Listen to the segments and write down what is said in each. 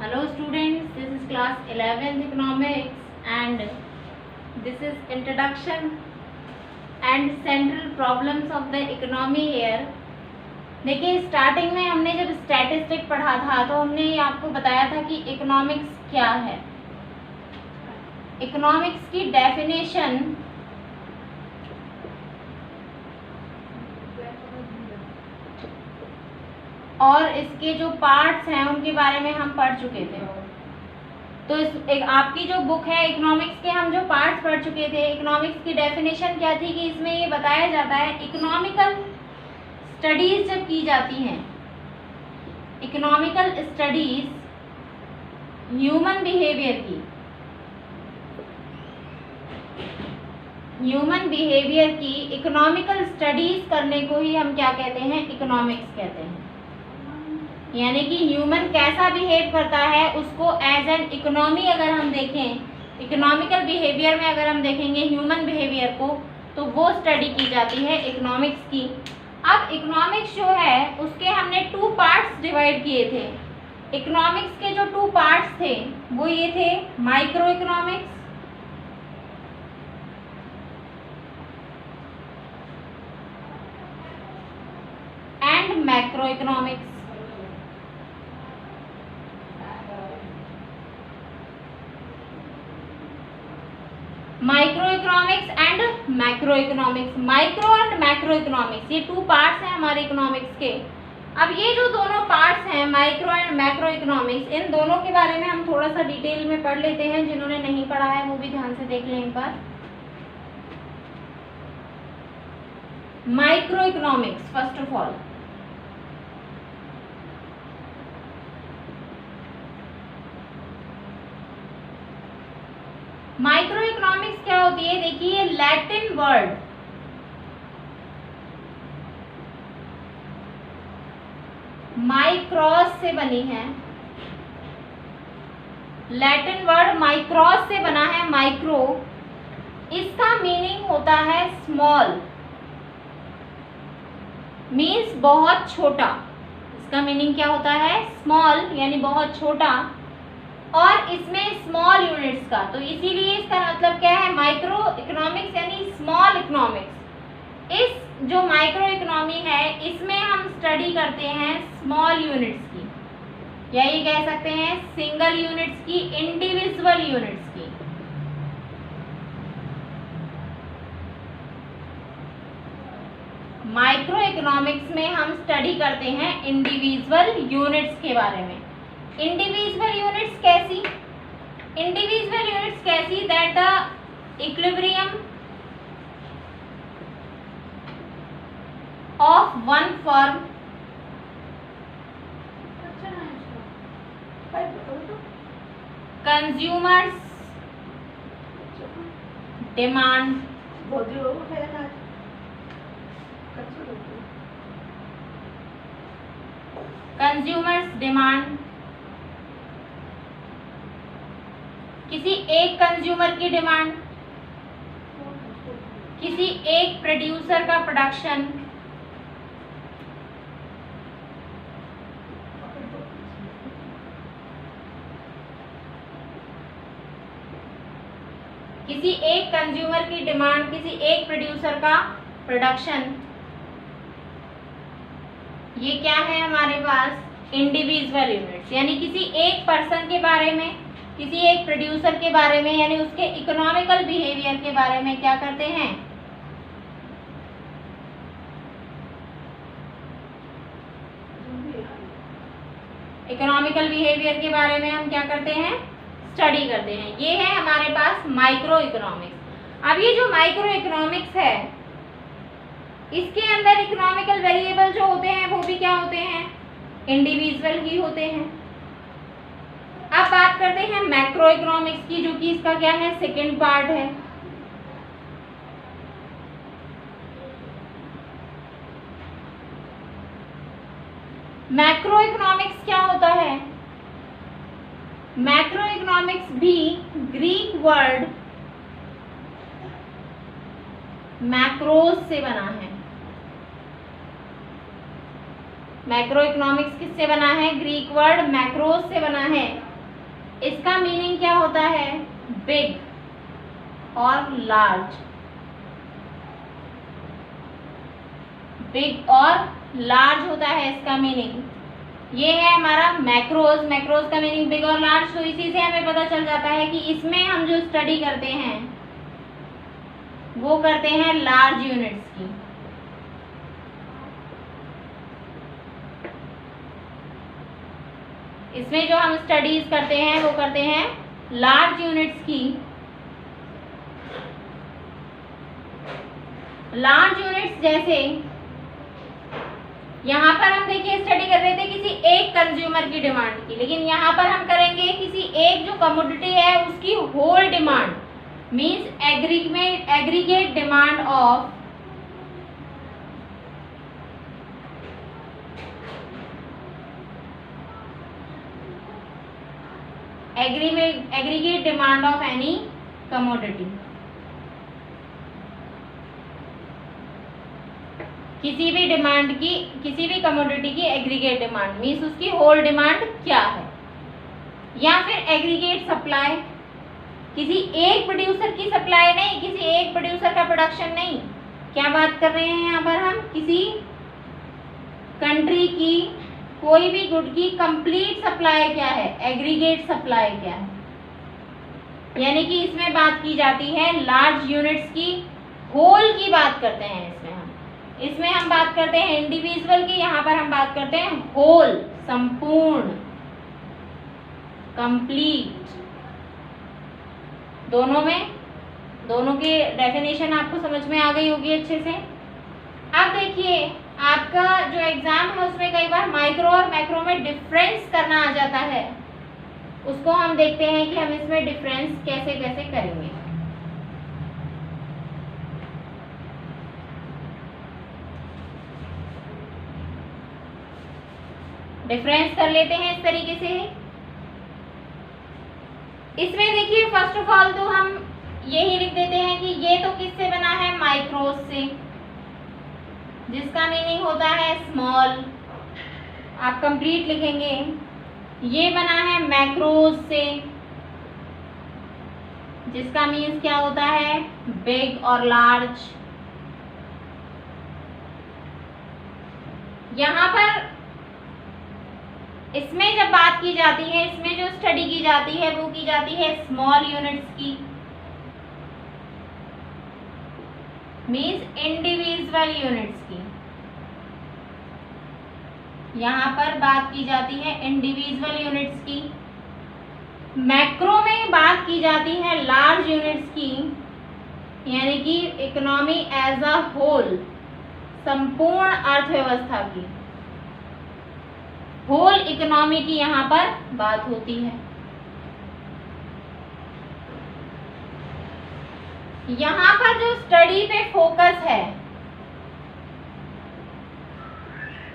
Hello students, this is class 11th economics and this is introduction and central problems of the economy here. देखिए starting में हमने जब statistic पढ़ा था तो हमने आपको बताया था कि इकोनॉमिक्स क्या है. इकोनॉमिक्स की डेफिनेशन और इसके जो पार्ट्स हैं उनके बारे में हम पढ़ चुके थे. तो आपकी जो बुक है इकोनॉमिक्स के हम जो पार्ट्स पढ़ चुके थे. इकोनॉमिक्स की डेफिनेशन क्या थी कि इसमें ये बताया जाता है इकोनॉमिकल स्टडीज जब की जाती हैं, इकोनॉमिकल स्टडीज ह्यूमन बिहेवियर की इकोनॉमिकल स्टडीज करने को ही हम क्या कहते हैं, इकोनॉमिक्स कहते हैं. यानी कि ह्यूमन कैसा बिहेव करता है उसको एज एन इकोनॉमी अगर हम देखें, इकोनॉमिकल बिहेवियर में अगर हम देखेंगे ह्यूमन बिहेवियर को तो वो स्टडी की जाती है इकोनॉमिक्स की. अब इकोनॉमिक्स जो है उसके हमने 2 पार्ट्स डिवाइड किए थे. इकोनॉमिक्स के जो 2 पार्ट्स थे वो ये थे micro economics and macro economics. Micro economics and macro economics, micro and macro economics, ये 2 पार्ट्स हैं हमारे इकोनॉमिक्स के. अब ये जो दोनों पार्ट्स हैं माइक्रो एंड मैक्रो इकोनॉमिक्स, इन दोनों के बारे में हम थोड़ा सा डिटेल में पढ़ लेते हैं. जिन्होंने नहीं पढ़ा है वो भी ध्यान से देख लें एक बार. Microeconomics first of all, microeconomics क्या होती है. देखिए लैटिन वर्ड माइक्रॉस से बनी है. लैटिन वर्ड माइक्रॉस से बना है. माइक्रो, इसका मीनिंग होता है स्मॉल, मीन्स बहुत छोटा. इसका मीनिंग क्या होता है, स्मॉल यानी बहुत छोटा, और इसमें स्मॉल यूनिट्स का. तो इसीलिए इसका मतलब क्या है, माइक्रो इकोनॉमिक्स यानी स्मॉल इकोनॉमिक्स. इस जो माइक्रो इकोनॉमी है इसमें हम स्टडी करते हैं स्मॉल यूनिट्स की, या ये कह सकते हैं सिंगल यूनिट्स की, इंडिविजुअल यूनिट्स की. माइक्रो इकोनॉमिक्स में हम स्टडी करते हैं इंडिविजुअल यूनिट्स के बारे में. इंडिविजुअल यूनिट्स कैसी, इंडिविजुअल यूनिट्स कैसी, that the equilibrium of one firm consumers demand किसी एक कंज्यूमर की डिमांड, किसी एक प्रोड्यूसर का प्रोडक्शन, किसी एक कंज्यूमर की डिमांड, किसी एक प्रोड्यूसर का प्रोडक्शन. ये क्या है हमारे पास, इंडिविजुअल यूनिट्स. यानी किसी एक पर्सन के बारे में, किसी एक प्रोड्यूसर के बारे में, यानी उसके इकोनॉमिकल बिहेवियर के बारे में क्या करते हैं, इकोनॉमिकल बिहेवियर के बारे में हम क्या करते हैं, स्टडी करते हैं. ये है हमारे पास माइक्रो इकोनॉमिक्स. अब ये जो माइक्रो इकोनॉमिक्स है इसके अंदर इकोनॉमिकल वेरिएबल जो होते हैं वो भी क्या होते हैं, इंडिविजुअल ही होते हैं. अब बात करते हैं मैक्रो इकोनॉमिक्स की, जो कि इसका क्या है, सेकंड पार्ट है. मैक्रो इकोनॉमिक्स क्या होता है, मैक्रो इकोनॉमिक्स भी ग्रीक वर्ड मैक्रोस से बना है. मैक्रो इकोनॉमिक्स किससे बना है, ग्रीक वर्ड मैक्रोस से बना है. इसका मीनिंग क्या होता है? बिग और लार्ज। बिग और लार्ज होता है इसका मीनिंग। ये है हमारा मैक्रोज। मैक्रोज का मीनिंग बिग और लार्ज। तो इसी से हमें पता चल जाता है कि इसमें हम जो स्टडी करते हैं वो करते हैं लार्ज यूनिट्स की। इसमें जो हम स्टडीज करते हैं वो करते हैं लार्ज यूनिट्स की। लार्ज यूनिट्स जैसे यहाँ पर हम देखिए स्टडी कर रहे थे किसी एक कंज्यूमर की डिमांड की, लेकिन यहाँ पर हम करेंगे किसी एक जो कमोडिटी है उसकी whole demand, means aggregate demand of aggregate demand of any commodity। किसी भी डिमांड की, किसी भी कमोडिटी की एग्रीगेट डिमांड मीन्स उसकी होल डिमांड क्या है। या फिर एग्रीगेट सप्लाई, किसी एक प्रोड्यूसर की सप्लाई नहीं, किसी एक प्रोड्यूसर का प्रोडक्शन नहीं। क्या बात कर रहे हैं यहाँ पर हम? किसी कंट्री की कोई भी गुड की कंप्लीट सप्लाई क्या है, एग्रीगेट सप्लाई क्या है। यानी कि इसमें बात की जाती है लार्ज यूनिट्स की, होल की बात करते हैं इसमें हम बात करते हैं इंडिविजुअल की, यहाँ पर हम बात करते हैं होल, संपूर्ण, कंप्लीट। दोनों के डेफिनेशन आपको समझ में आ गई होगी अच्छे से। अब देखिए आपका जो एग्जाम है उसमें कई बार माइक्रो और मैक्रो में डिफरेंस करना आ जाता है, उसको हम देखते हैं कि हम इसमें डिफरेंस कैसे कैसे करेंगे। डिफरेंस कर लेते हैं इस तरीके से। इसमें देखिए फर्स्ट ऑफ ऑल तो हम यही लिख देते हैं कि ये तो किससे बना है? माइक्रोज से, जिसका मीनिंग होता है स्मॉल। आप कंप्लीट लिखेंगे। ये बना है मैक्रोज से, जिसका मीन्स क्या होता है? बिग और लार्ज। यहाँ पर इसमें जब बात की जाती है, इसमें जो स्टडी की जाती है वो की जाती है स्मॉल यूनिट्स की, मीन्स इंडिविजुअल यूनिट्स की। यहाँ पर बात की जाती है इंडिविजुअल यूनिट्स की। मैक्रो में बात की जाती है लार्ज यूनिट्स की, यानी कि इकोनॉमी एज अ होल, संपूर्ण अर्थव्यवस्था की, होल इकोनॉमी की यहाँ पर बात होती है। यहाँ पर जो स्टडी पे फोकस है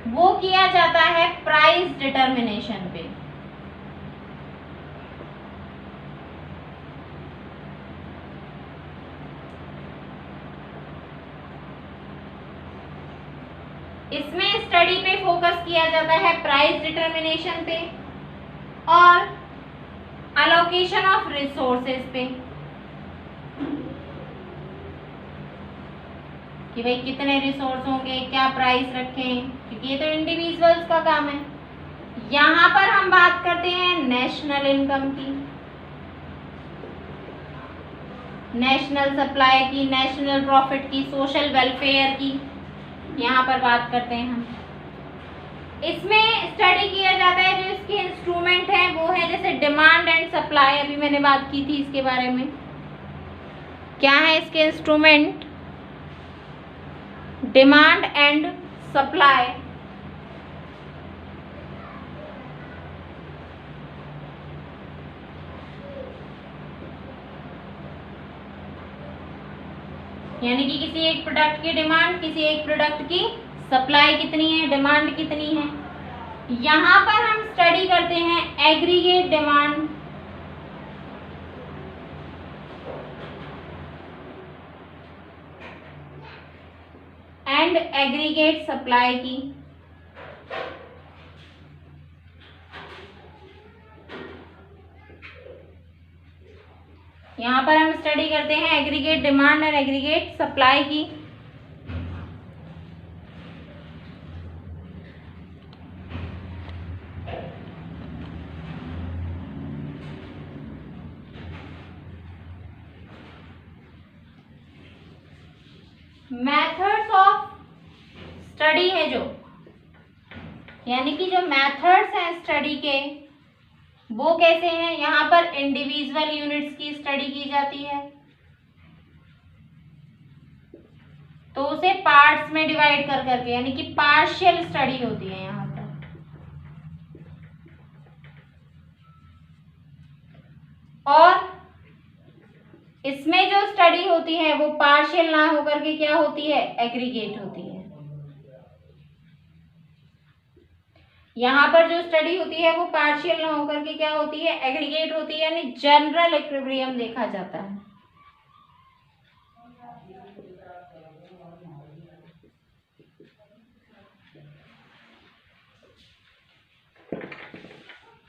वो किया जाता है प्राइस डिटर्मिनेशन पे। इसमें स्टडी पे फोकस किया जाता है प्राइस डिटर्मिनेशन पे और अलोकेशन ऑफ रिसोर्सेज पे, कि भाई कितने रिसोर्स होंगे, क्या प्राइस रखें, क्योंकि ये तो इंडिविजुअल्स का काम है। यहाँ पर हम बात करते हैं नेशनल इनकम की, नेशनल सप्लाई की, नेशनल प्रॉफिट की, सोशल वेलफेयर की, यहाँ पर बात करते हैं हम। इसमें स्टडी किया जाता है जो इसके इंस्ट्रूमेंट है वो है जैसे डिमांड एंड सप्लाई, अभी मैंने बात की थी इसके बारे में। क्या है इसके इंस्ट्रूमेंट? Demand and supply. यानी कि किसी एक प्रोडक्ट की डिमांड, किसी एक प्रोडक्ट की सप्लाई कितनी है, डिमांड कितनी है। यहाँ पर हम स्टडी करते हैं aggregate demand and aggregate supply की। यहाँ पर हम स्टडी करते हैं aggregate demand and aggregate supply की। मेथड्स ऑफ स्टडी है जो, यानी कि जो मेथड्स हैं स्टडी के वो कैसे हैं। यहाँ पर इंडिविजुअल यूनिट्स की स्टडी की जाती है, तो उसे पार्ट्स में डिवाइड कर करके, यानी कि पार्शियल स्टडी होती है यहाँ पर। और इसमें जो स्टडी होती है वो पार्शियल ना होकर के क्या होती है, एग्रीगेट होती है। यहाँ पर जो स्टडी होती है वो पार्शियल ना होकर के क्या होती है, एग्रीगेट होती है, यानी जनरल इक्विलिब्रियम देखा जाता है।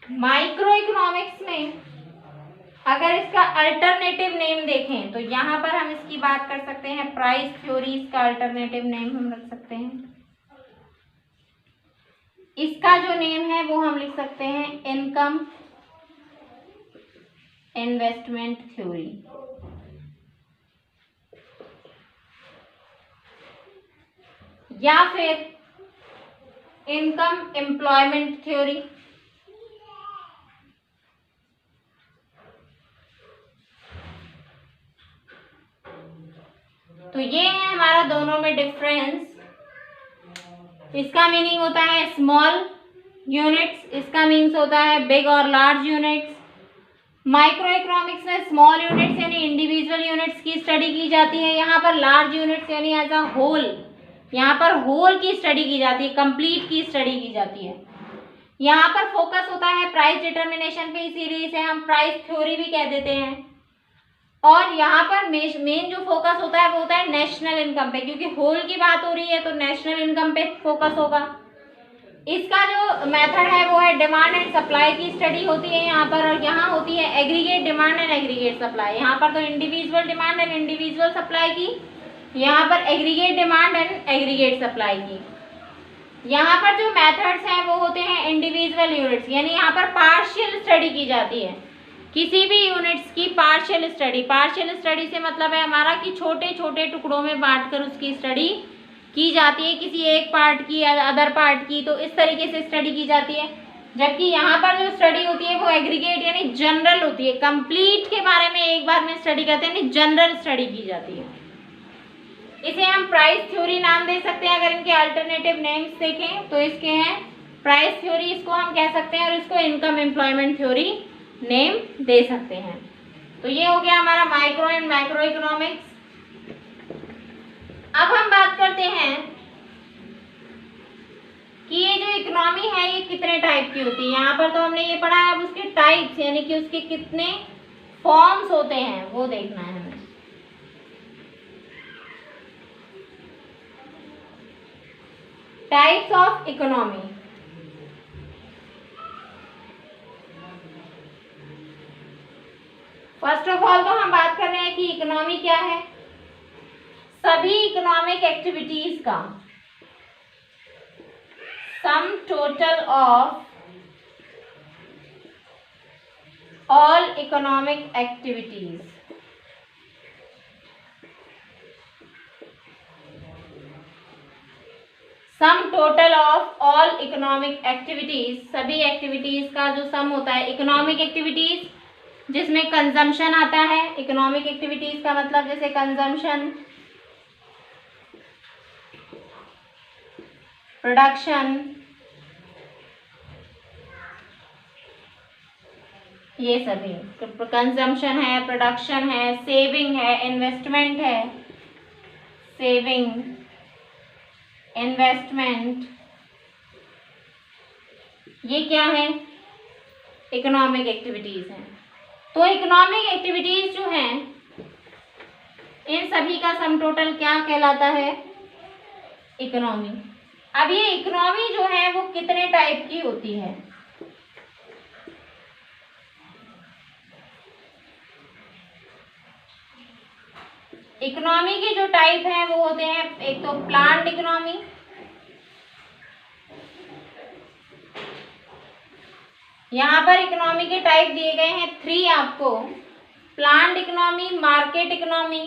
माइक्रो इकोनॉमिक्स में अगर इसका अल्टरनेटिव नेम देखें तो यहाँ पर हम इसकी बात कर सकते हैं प्राइस थ्योरी, इसका अल्टरनेटिव नेम हम रख सकते हैं। इसका जो नेम है वो हम लिख सकते हैं इनकम इन्वेस्टमेंट थ्योरी, या फिर इनकम एम्प्लॉयमेंट थ्योरी। तो ये है हमारा दोनों में डिफरेंस। इसका मीनिंग होता है स्मॉल यूनिट्स, इसका मीन्स होता है बिग और लार्ज यूनिट्स। माइक्रो इकोनॉमिक्स में स्मॉल यूनिट्स यानी इंडिविजुअल यूनिट्स की स्टडी की जाती है। यहाँ पर लार्ज यूनिट्स यानी एज अ होल, यहाँ पर होल की स्टडी की जाती है, कंप्लीट की स्टडी की जाती है। यहाँ पर फोकस होता है प्राइस डिटर्मिनेशन पे, इसीलिए इसे हम प्राइस थ्योरी भी कह देते हैं। और यहाँ पर मेन जो फोकस होता है वो होता है नेशनल इनकम पे, क्योंकि होल की बात हो रही है तो नेशनल इनकम पे फोकस होगा। इसका जो मेथड है वो है डिमांड एंड सप्लाई की स्टडी होती है यहाँ पर, और यहाँ होती है aggregate demand and aggregate supply. यहाँ पर तो individual demand and individual supply की, यहाँ पर aggregate demand and aggregate supply की। यहाँ पर जो मेथड्स हैं वो होते हैं इंडिविजुअल यूनिट्स, यानी यहाँ पर पार्शियल स्टडी की जाती है किसी भी यूनिट्स की। पार्शियल स्टडी से मतलब है हमारा कि छोटे छोटे टुकड़ों में बांटकर उसकी स्टडी की जाती है, किसी एक पार्ट की या अदर पार्ट की, तो इस तरीके से स्टडी की जाती है। जबकि यहाँ पर जो स्टडी होती है वो एग्रीगेट यानी जनरल होती है, कंप्लीट के बारे में एक बार में स्टडी करते हैं, यानी जनरल स्टडी की जाती है। इसे हम प्राइस थ्योरी नाम दे सकते हैं। अगर इनके अल्टरनेटिव नेम्स देखें तो इसके हैं प्राइस थ्योरी, इसको हम कह सकते हैं, और इसको इनकम एम्प्लॉयमेंट थ्योरी नेम दे सकते हैं। तो ये हो गया हमारा माइक्रो एंड मैक्रो इकोनॉमिक्स। अब हम बात करते हैं कि ये जो इकोनॉमी है ये कितने टाइप की होती है। यहाँ पर तो हमने ये पढ़ा है, अब उसके टाइप्स यानी कि उसके कितने फॉर्म्स होते हैं वो देखना है हमें। Types of economy. First of all तो हम बात कर रहे हैं कि इकोनॉमी क्या है। सभी इकोनॉमिक एक्टिविटीज का sum total of all economic activities, sum total of all economic activities, सभी एक्टिविटीज का जो सम होता है। इकोनॉमिक एक्टिविटीज जिसमें कंजम्पशन आता है, इकोनॉमिक एक्टिविटीज का मतलब जैसे कंजम्पशन, प्रोडक्शन, ये सभी कंजम्पशन है, प्रोडक्शन है, सेविंग है, इन्वेस्टमेंट है, सेविंग, इन्वेस्टमेंट, ये क्या है, इकोनॉमिक एक्टिविटीज हैं। तो इकोनॉमिक एक्टिविटीज जो हैं इन सभी का सम टोटल क्या कहलाता है, इकोनॉमी। अब ये इकोनॉमी जो है वो कितने टाइप की होती है। इकोनॉमी के जो टाइप हैं वो होते हैं, एक तो प्लान्ड इकोनॉमी, यहाँ पर इकोनॉमी के टाइप दिए गए हैं 3 आपको, planned economy, market economy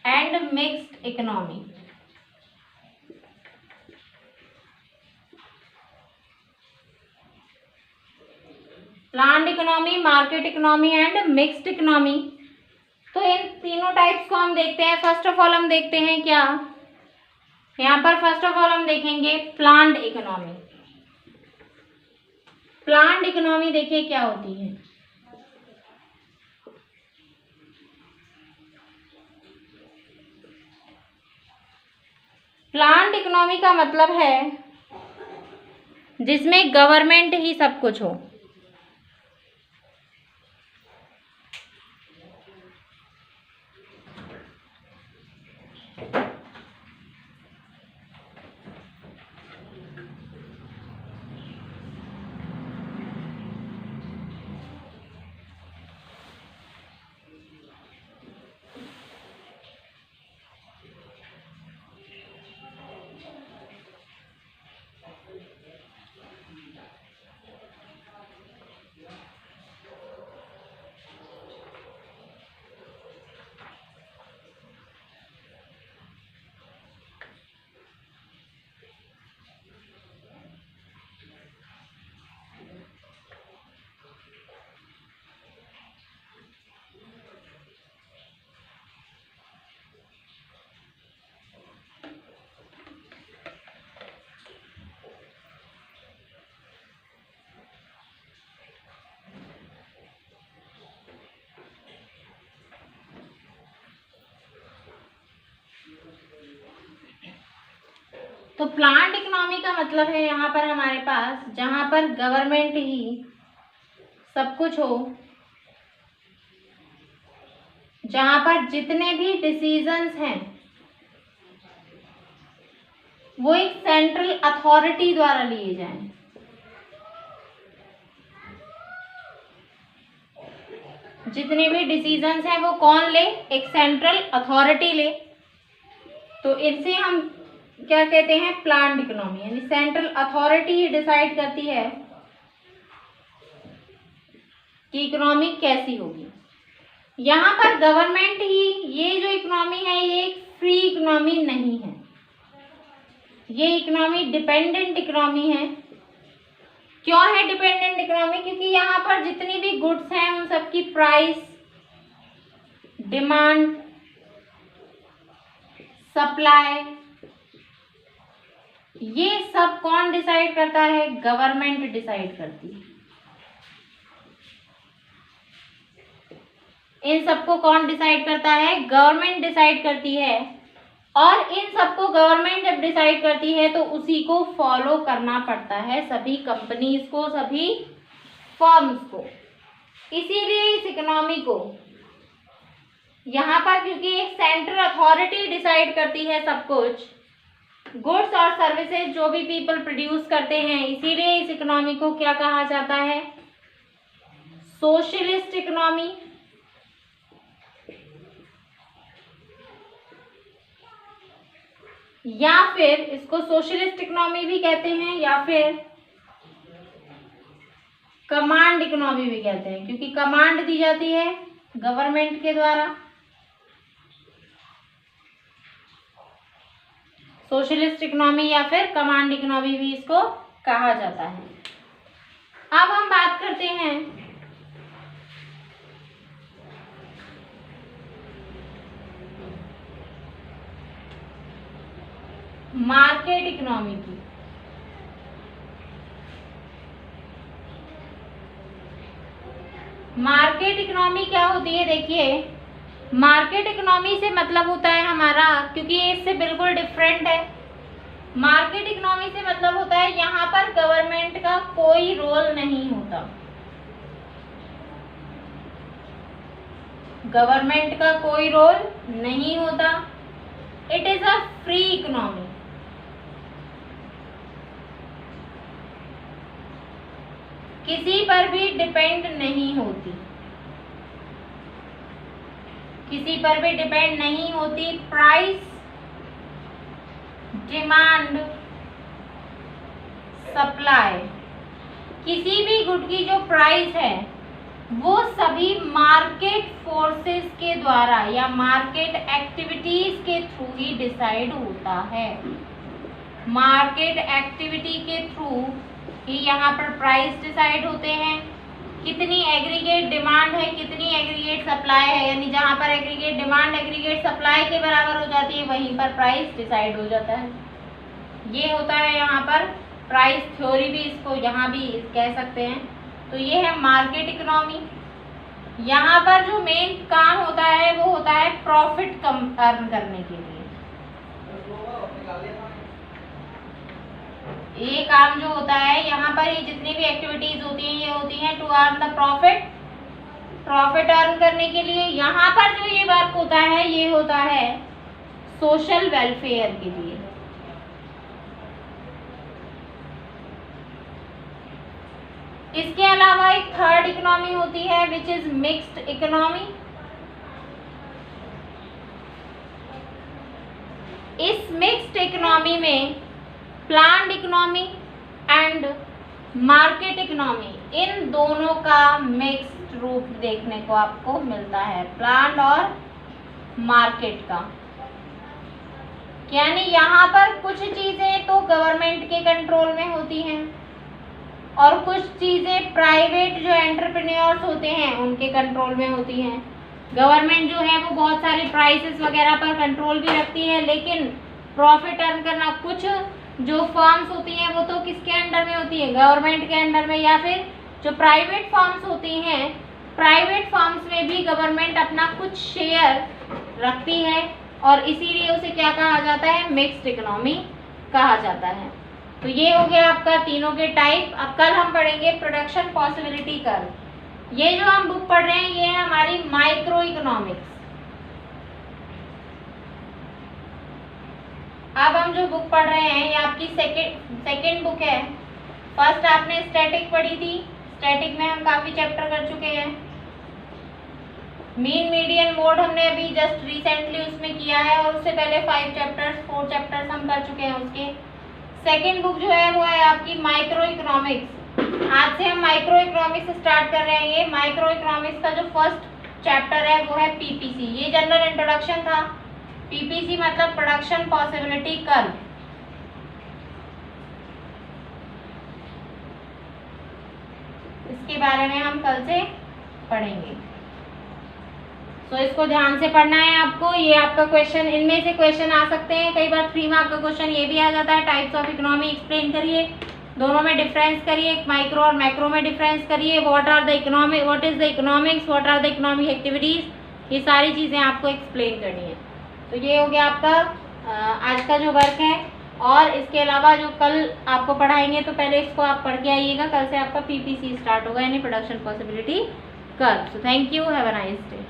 and mixed economy. Planned economy, market economy and mixed economy. तो इन तीनों टाइप्स को हम देखते हैं। फर्स्ट ऑफ ऑल हम देखते हैं क्या, यहाँ पर फर्स्ट ऑफ ऑल हम देखेंगे प्लान्ड इकोनॉमी। प्लान्ड इकोनॉमी देखिए क्या होती है। प्लान्ड इकोनॉमी का मतलब है जिसमें गवर्नमेंट ही सब कुछ हो। तो प्लान्ड इकोनॉमी का मतलब है यहाँ पर हमारे पास जहाँ पर गवर्नमेंट ही सब कुछ हो, जहाँ पर जितने भी डिसीजंस हैं वो एक सेंट्रल अथॉरिटी द्वारा लिए जाएं। जितने भी डिसीजंस हैं वो कौन ले, एक सेंट्रल अथॉरिटी ले। तो इनसे हम क्या कहते हैं, प्लान्ड इकोनॉमी, यानी सेंट्रल अथॉरिटी ही डिसाइड करती है कि इकोनॉमी कैसी होगी। यहाँ पर गवर्नमेंट ही, ये जो इकोनॉमी है ये एक फ्री इकोनॉमी नहीं है, ये इकोनॉमी डिपेंडेंट इकोनॉमी है। क्यों है डिपेंडेंट इकोनॉमी? क्योंकि यहाँ पर जितनी भी गुड्स हैं उन सबकी प्राइस, डिमांड, सप्लाई, ये सब कौन डिसाइड करता है? गवर्नमेंट डिसाइड करती है। इन सबको कौन डिसाइड करता है? गवर्नमेंट डिसाइड करती है। और इन सबको गवर्नमेंट जब डिसाइड करती है तो उसी को फॉलो करना पड़ता है सभी कंपनीज को, सभी फर्म्स को। इसीलिए इस इकोनॉमी को यहाँ पर, क्योंकि एक सेंट्रल अथॉरिटी डिसाइड करती है सब कुछ, गुड्स और सर्विसेज जो भी पीपल प्रोड्यूस करते हैं, इसीलिए इस इकोनॉमी को क्या कहा जाता है? Socialist economy. या फिर इसको सोशलिस्ट इकोनॉमी भी कहते हैं, या फिर कमांड इकोनॉमी भी कहते हैं, क्योंकि कमांड दी जाती है गवर्नमेंट के द्वारा। सोशलिस्ट इकोनॉमी या फिर कमांड इकोनॉमी भी इसको कहा जाता है। अब हम बात करते हैं मार्केट इकोनॉमी की। मार्केट इकोनॉमी क्या होती है? देखिए, मार्केट इकोनॉमी से मतलब होता है हमारा, क्योंकि ये इससे बिल्कुल डिफरेंट है। मार्केट इकोनॉमी से मतलब होता है यहाँ पर गवर्नमेंट का कोई रोल नहीं होता, गवर्नमेंट का कोई रोल नहीं होता। It is a free economy. किसी पर भी डिपेंड नहीं होती, किसी पर भी डिपेंड नहीं होती। प्राइस, डिमांड, सप्लाई, किसी भी गुड की जो प्राइस है वो सभी मार्केट फोर्सेस के द्वारा या मार्केट एक्टिविटीज के थ्रू ही डिसाइड होता है। मार्केट एक्टिविटी के थ्रू ही यहाँ पर प्राइस डिसाइड होते हैं। कितनी एग्रीगेट डिमांड है, कितनी एग्रीगेट सप्लाई है, यानी जहाँ पर एग्रीगेट डिमांड एग्रीगेट सप्लाई के बराबर हो जाती है वहीं पर प्राइस डिसाइड हो जाता है। ये होता है यहाँ पर प्राइस थ्योरी, भी इसको यहाँ भी कह सकते हैं। तो ये है मार्केट इकोनॉमी। यहाँ पर जो मेन काम होता है वो होता है प्रॉफिट कम अर्न करने के लिए। ये काम जो होता है यहाँ पर, ये जितनी भी एक्टिविटीज होती हैं ये होती हैं to earn the profit, profit earn करने के लिए। यहाँ पर जो ये वर्क होता है ये होता है सोशल वेलफेयर के लिए। इसके अलावा एक थर्ड इकोनॉमी होती है विच इज मिक्स्ड इकोनॉमी। इस मिक्स्ड इकोनॉमी में planned economy and market economy, इन दोनों का मिक्स्ड रूप देखने को आपको मिलता है, प्लान्ड और मार्केट का। यानी यहाँ पर कुछ चीजें तो गवर्नमेंट के कंट्रोल में होती हैं और कुछ चीजें प्राइवेट जो एंटरप्रेन्योर्स होते हैं उनके कंट्रोल में होती हैं। गवर्नमेंट जो है वो बहुत सारी प्राइसेस वगैरह पर कंट्रोल भी रखती है, लेकिन प्रॉफिट अर्न करना कुछ जो फर्म्स होती हैं वो तो किसके अंडर में होती है, गवर्नमेंट के अंडर में। या फिर जो प्राइवेट फर्म्स होती हैं, प्राइवेट फर्म्स में भी गवर्नमेंट अपना कुछ शेयर रखती है और इसीलिए उसे क्या कहा जाता है, मिक्स्ड इकोनॉमी कहा जाता है। तो ये हो गया आपका तीनों के टाइप। अब कल हम पढ़ेंगे प्रोडक्शन पॉसिबिलिटी कर्व। ये जो हम बुक पढ़ रहे हैं ये है हमारी माइक्रो इकोनॉमिक्स। अब हम जो बुक पढ़ रहे हैं ये आपकी सेकेंड बुक है। फर्स्ट आपने स्टैटिक पढ़ी थी, स्टैटिक में हम काफी चैप्टर कर चुके हैं। मीन मीडियन मोड हमने अभी जस्ट रिसेंटली उसमें किया है और उससे पहले 4 चैप्टर्स हम कर चुके हैं उसके। सेकेंड बुक जो है वो है आपकी माइक्रो इकोनॉमिक्स। आज से हम माइक्रो इकोनॉमिक्स स्टार्ट कर रहे हैं। ये माइक्रो इकोनॉमिक्स का जो फर्स्ट चैप्टर है वो है पीपीसी। ये जनरल इंट्रोडक्शन था। पीपीसी मतलब प्रोडक्शन पॉसिबिलिटी कर्व। इसके बारे में हम कल से पढ़ेंगे। तो इसको ध्यान से पढ़ना है आपको। ये आपका क्वेश्चन, इनमें से क्वेश्चन आ सकते हैं। कई बार 3 मार्क का क्वेश्चन ये भी आ जाता है, टाइप्स ऑफ इकोनॉमी एक्सप्लेन करिए, दोनों में डिफरेंस करिए, माइक्रो और मैक्रो में डिफरेंस करिए, what are the economic, what is the economics, what are the economic activities, ये सारी चीज़ें आपको एक्सप्लेन करनी है। तो ये हो गया आपका आज का जो वर्क है। और इसके अलावा जो कल आपको पढ़ाएंगे तो पहले इसको आप पढ़ के आइएगा। कल से आपका पीपीसी स्टार्ट होगा, यानी production possibility curve. So thank you, have a nice day.